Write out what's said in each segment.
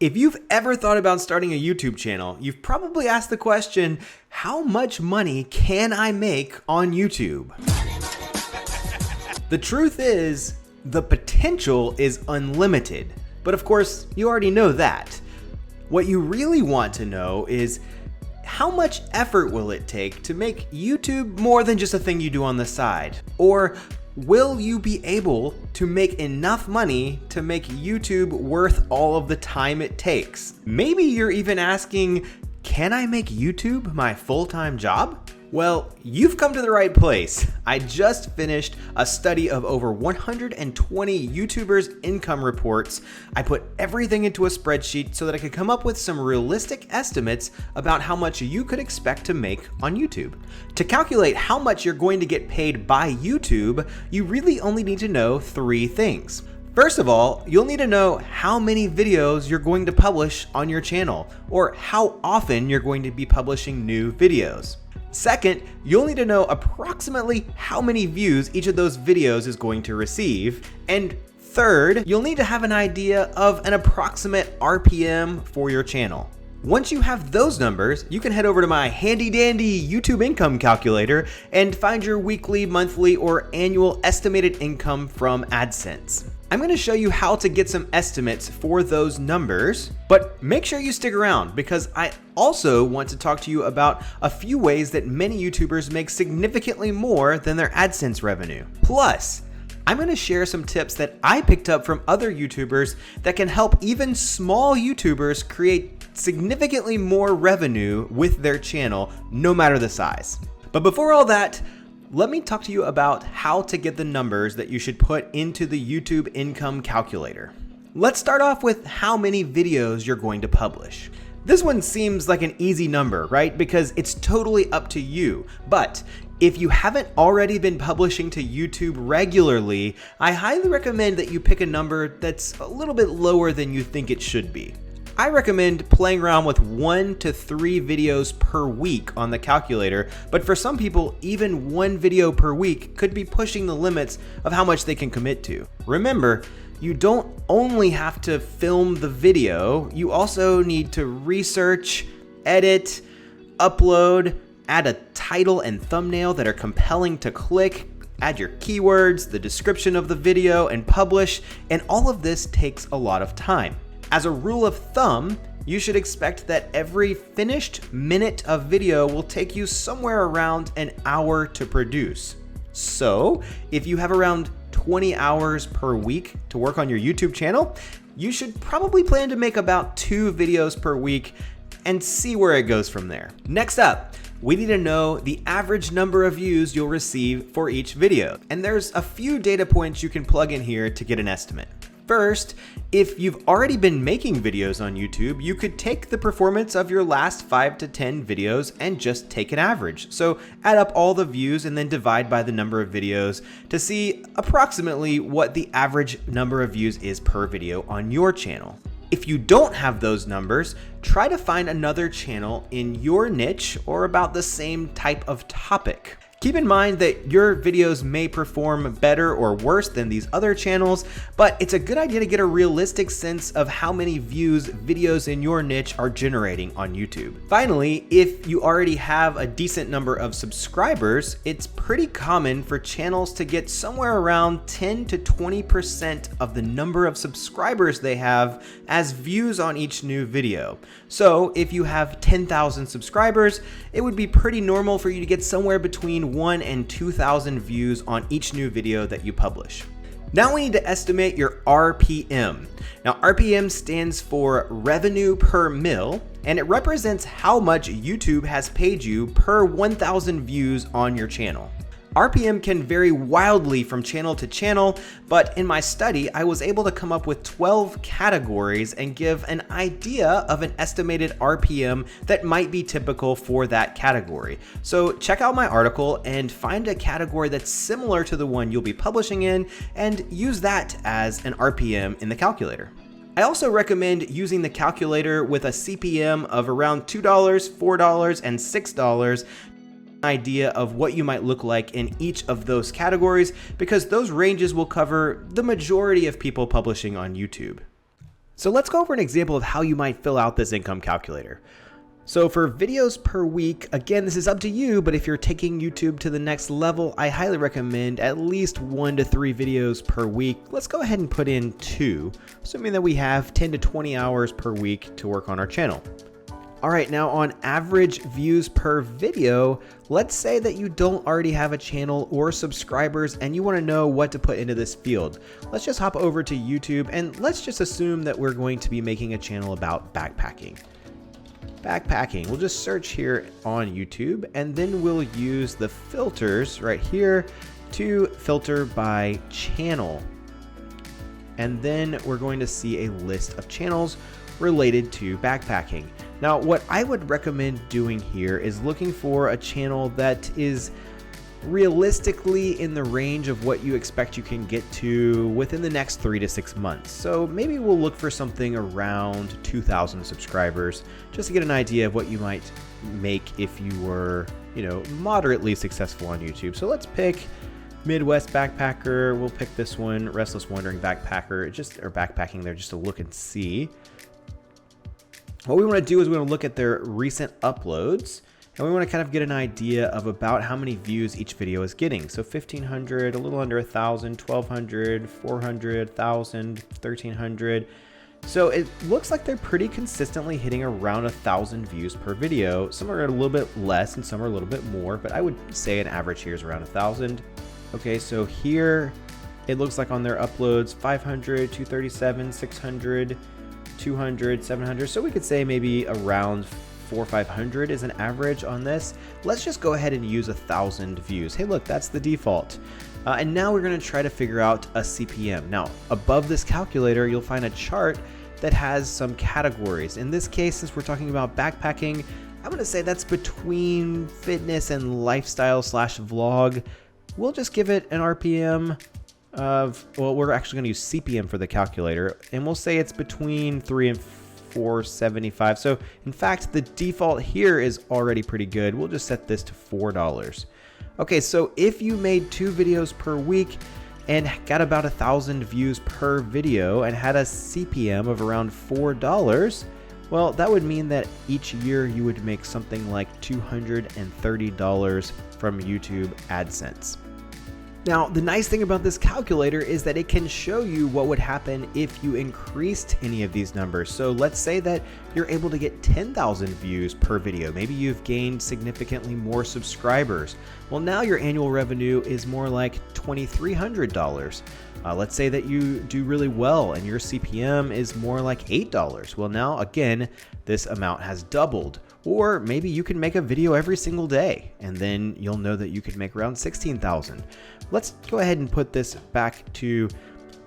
If you've ever thought about starting a YouTube channel, you've probably asked the question, how much money can I make on YouTube? The truth is, the potential is unlimited. But of course, you already know that. What you really want to know is, how much effort will it take to make YouTube more than just a thing you do on the side? Or will you be able to make enough money to make YouTube worth all of the time it takes? Maybe you're even asking, can I make YouTube my full-time job? Well, you've come to the right place. I just finished a study of over 120 YouTubers' income reports. I put everything into a spreadsheet so that I could come up with some realistic estimates about how much you could expect to make on YouTube. To calculate how much you're going to get paid by YouTube, you really only need to know 3 things. First of all, you'll need to know how many videos you're going to publish on your channel, or how often you're going to be publishing new videos. Second, you'll need to know approximately how many views each of those videos is going to receive. And third, you'll need to have an idea of an approximate RPM for your channel. Once you have those numbers, you can head over to my handy dandy YouTube income calculator and find your weekly, monthly, or annual estimated income from AdSense. I'm going to show you how to get some estimates for those numbers, but make sure you stick around because I also want to talk to you about a few ways that many YouTubers make significantly more than their AdSense revenue. Plus, I'm going to share some tips that I picked up from other YouTubers that can help even small YouTubers create significantly more revenue with their channel, no matter the size. But before all that, let me talk to you about how to get the numbers that you should put into the YouTube income calculator. Let's start off with how many videos you're going to publish. This one seems like an easy number, right? Because it's totally up to you. But if you haven't already been publishing to YouTube regularly, I highly recommend that you pick a number that's a little bit lower than you think it should be. I recommend playing around with 1 to 3 videos per week on the calculator, but for some people, even 1 video per week could be pushing the limits of how much they can commit to. Remember, you don't only have to film the video, you also need to research, edit, upload, add a title and thumbnail that are compelling to click, add your keywords, the description of the video, and publish, and all of this takes a lot of time. As a rule of thumb, you should expect that every finished minute of video will take you somewhere around an hour to produce. So, if you have around 20 hours per week to work on your YouTube channel, you should probably plan to make about 2 videos per week and see where it goes from there. Next up, we need to know the average number of views you'll receive for each video. And there's a few data points you can plug in here to get an estimate. First, if you've already been making videos on YouTube, you could take the performance of your last 5 to 10 videos and just take an average. So add up all the views and then divide by the number of videos to see approximately what the average number of views is per video on your channel. If you don't have those numbers, try to find another channel in your niche or about the same type of topic. Keep in mind that your videos may perform better or worse than these other channels, but it's a good idea to get a realistic sense of how many views videos in your niche are generating on YouTube. Finally, if you already have a decent number of subscribers, it's pretty common for channels to get somewhere around 10 to 20% of the number of subscribers they have as views on each new video. So if you have 10,000 subscribers, it would be pretty normal for you to get somewhere between 1 and 2,000 views on each new video that you publish. Now we need to estimate your RPM. Now RPM stands for revenue per mil, and it represents how much YouTube has paid you per 1,000 views on your channel. RPM can vary wildly from channel to channel, but in my study, I was able to come up with 12 categories and give an idea of an estimated RPM that might be typical for that category. So check out my article and find a category that's similar to the one you'll be publishing in and use that as an RPM in the calculator. I also recommend using the calculator with a CPM of around $2, $4, and $6 idea of what you might look like in each of those categories because those ranges will cover the majority of people publishing on YouTube. So let's go over an example of how you might fill out this income calculator. So for videos per week, again, this is up to you, but if you're taking YouTube to the next level, I highly recommend at least 1 to 3 videos per week. Let's go ahead and put in 2, assuming that we have 10 to 20 hours per week to work on our channel. All right, now on average views per video, let's say that you don't already have a channel or subscribers and you want to know what to put into this field. Let's just hop over to YouTube and let's just assume that we're going to be making a channel about backpacking. We'll just search here on YouTube and then we'll use the filters right here to filter by channel. And then we're going to see a list of channels related to backpacking. Now, what I would recommend doing here is looking for a channel that is realistically in the range of what you expect you can get to within the next 3 to 6 months. So maybe we'll look for something around 2,000 subscribers just to get an idea of what you might make if you were, moderately successful on YouTube. So let's pick Midwest Backpacker. We'll pick this one, Restless Wandering Backpacker, or backpacking there just to look and see. What we want to do is we want to look at their recent uploads. And we want to kind of get an idea of about how many views each video is getting. So 1,500, a little under 1,000, 1,200, 400, 1,000, 1,300. So it looks like they're pretty consistently hitting around 1,000 views per video. Some are a little bit less and some are a little bit more, but I would say an average here is around 1,000. Okay, so here it looks like on their uploads, 500, 237, 600, 200, 700. So we could say maybe around 400 or 500 is an average on this. Let's just go ahead and use 1,000 views. Hey, look, that's the default. And now we're going to try to figure out a CPM. Now, above this calculator, you'll find a chart that has some categories. In this case, since we're talking about backpacking, I'm going to say that's between fitness and lifestyle / vlog. We'll just give it an RPM of, well, we're actually going to use CPM for the calculator, and we'll say it's between 3 and 475. So in fact, the default here is already pretty good. We'll just set this to $4. Okay, so if you made 2 videos per week and got about 1,000 views per video and had a CPM of around $4, well, that would mean that each year you would make something like $230 from YouTube AdSense. Now, the nice thing about this calculator is that it can show you what would happen if you increased any of these numbers. So let's say that you're able to get 10,000 views per video. Maybe you've gained significantly more subscribers. Well, now your annual revenue is more like $2,300. Let's say that you do really well and your CPM is more like $8. Well, now again, this amount has doubled. Or maybe you can make a video every single day and then you'll know that you could make around 16,000. Let's go ahead and put this back to,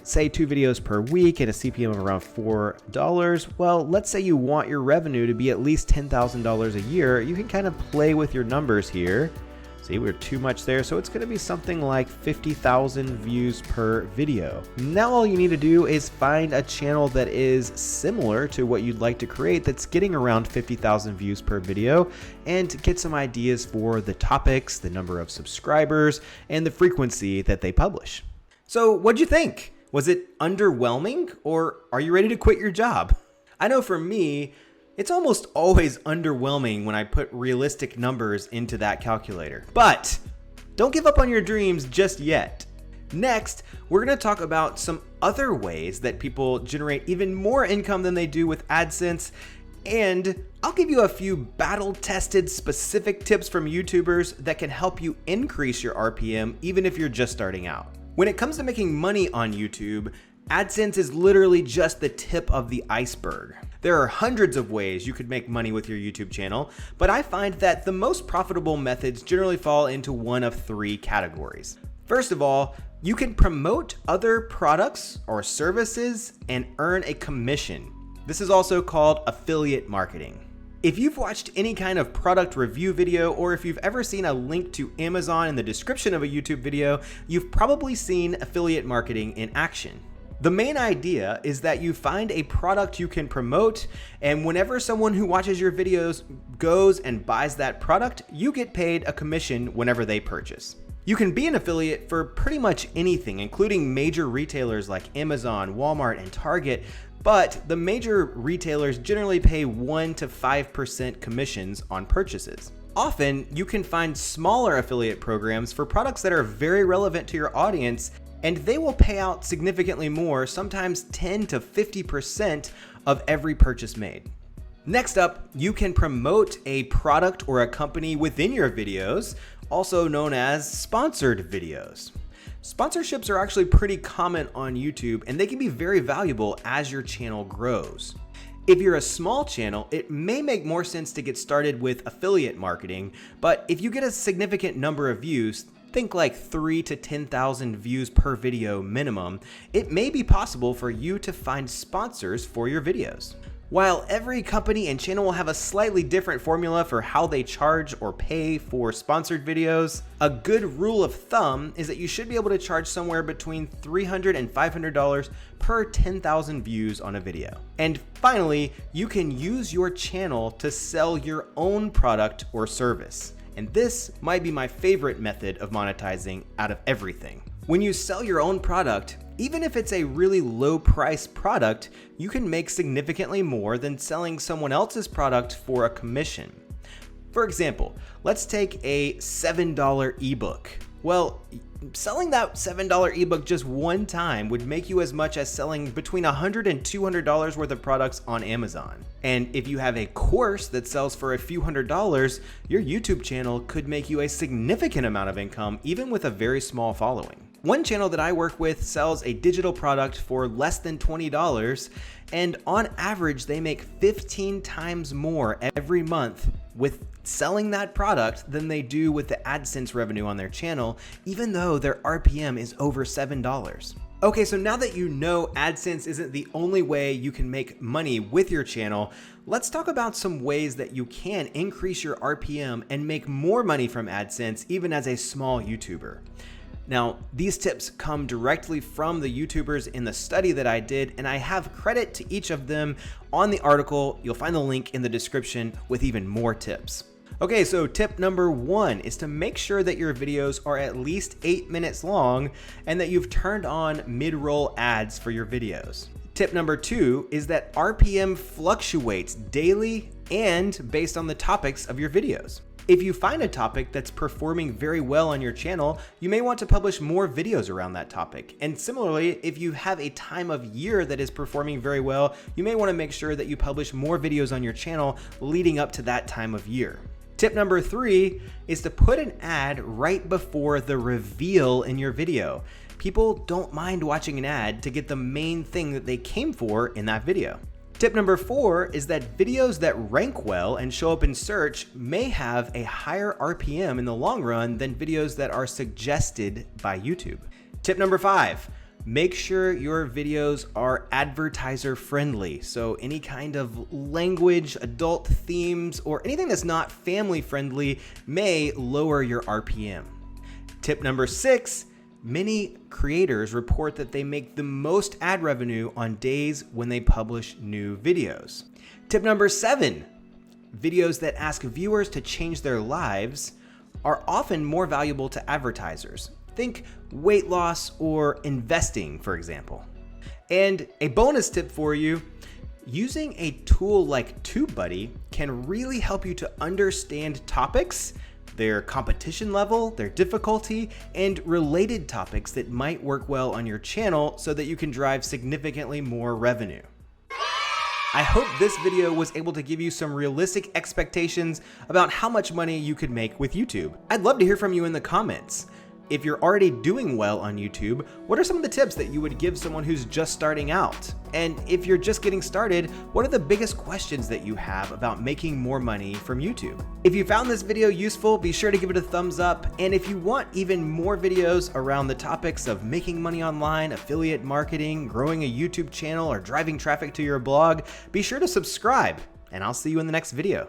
say, 2 videos per week and a CPM of around $4. Well, let's say you want your revenue to be at least $10,000 a year. You can kind of play with your numbers here. See, we're too much there, so it's going to be something like 50,000 views per video. Now all you need to do is find a channel that is similar to what you'd like to create that's getting around 50,000 views per video and get some ideas for the topics, the number of subscribers, and the frequency that they publish. So what'd you think? Was it underwhelming, or are you ready to quit your job? I know for me, it's almost always underwhelming when I put realistic numbers into that calculator. But don't give up on your dreams just yet. Next, we're going to talk about some other ways that people generate even more income than they do with AdSense. And I'll give you a few battle-tested specific tips from YouTubers that can help you increase your RPM even if you're just starting out. When it comes to making money on YouTube, AdSense is literally just the tip of the iceberg. There are hundreds of ways you could make money with your YouTube channel, but I find that the most profitable methods generally fall into one of 3 categories. First of all, you can promote other products or services and earn a commission. This is also called affiliate marketing. If you've watched any kind of product review video, or if you've ever seen a link to Amazon in the description of a YouTube video, you've probably seen affiliate marketing in action. The main idea is that you find a product you can promote, and whenever someone who watches your videos goes and buys that product, you get paid a commission whenever they purchase. You can be an affiliate for pretty much anything, including major retailers like Amazon, Walmart, and Target, but the major retailers generally pay 1 to 5% commissions on purchases. Often, you can find smaller affiliate programs for products that are very relevant to your audience, and they will pay out significantly more, sometimes 10 to 50% of every purchase made. Next up, you can promote a product or a company within your videos, also known as sponsored videos. Sponsorships are actually pretty common on YouTube, and they can be very valuable as your channel grows. If you're a small channel, it may make more sense to get started with affiliate marketing, but if you get a significant number of views, think like 3 to 10,000 views per video minimum, it may be possible for you to find sponsors for your videos. While every company and channel will have a slightly different formula for how they charge or pay for sponsored videos, a good rule of thumb is that you should be able to charge somewhere between $300 and $500 per 10,000 views on a video. And finally, you can use your channel to sell your own product or service. And this might be my favorite method of monetizing out of everything. When you sell your own product, even if it's a really low price product, you can make significantly more than selling someone else's product for a commission. For example, let's take a $7 ebook. Well, selling that $7 ebook just one time would make you as much as selling between $100 and $200 worth of products on Amazon. And if you have a course that sells for a few $100s, your YouTube channel could make you a significant amount of income, even with a very small following. One channel that I work with sells a digital product for less than $20, and on average, they make 15 times more every month with selling that product than they do with the AdSense revenue on their channel, even though their RPM is over $7. Okay, so now that you know AdSense isn't the only way you can make money with your channel, let's talk about some ways that you can increase your RPM and make more money from AdSense even as a small YouTuber. Now, these tips come directly from the YouTubers in the study that I did, and I have credit to each of them on the article. You'll find the link in the description with even more tips. Okay, so tip number 1 is to make sure that your videos are at least 8 minutes long and that you've turned on mid-roll ads for your videos. Tip number 2 is that RPM fluctuates daily and based on the topics of your videos. If you find a topic that's performing very well on your channel, you may want to publish more videos around that topic. And similarly, if you have a time of year that is performing very well, you may want to make sure that you publish more videos on your channel leading up to that time of year. Tip number 3 is to put an ad right before the reveal in your video. People don't mind watching an ad to get the main thing that they came for in that video. Tip number 4 is that videos that rank well and show up in search may have a higher RPM in the long run than videos that are suggested by YouTube. Tip number 5, make sure your videos are advertiser friendly. So any kind of language, adult themes, or anything that's not family friendly may lower your RPM. Tip number 6, many creators report that they make the most ad revenue on days when they publish new videos. Tip number 7, videos that ask viewers to change their lives are often more valuable to advertisers. Think weight loss or investing, for example. And a bonus tip for you, using a tool like TubeBuddy can really help you to understand topics, their competition level, their difficulty, and related topics that might work well on your channel so that you can drive significantly more revenue. I hope this video was able to give you some realistic expectations about how much money you could make with YouTube. I'd love to hear from you in the comments. If you're already doing well on YouTube, what are some of the tips that you would give someone who's just starting out? And if you're just getting started, what are the biggest questions that you have about making more money from YouTube? If you found this video useful, be sure to give it a thumbs up. And if you want even more videos around the topics of making money online, affiliate marketing, growing a YouTube channel, or driving traffic to your blog, be sure to subscribe, and I'll see you in the next video.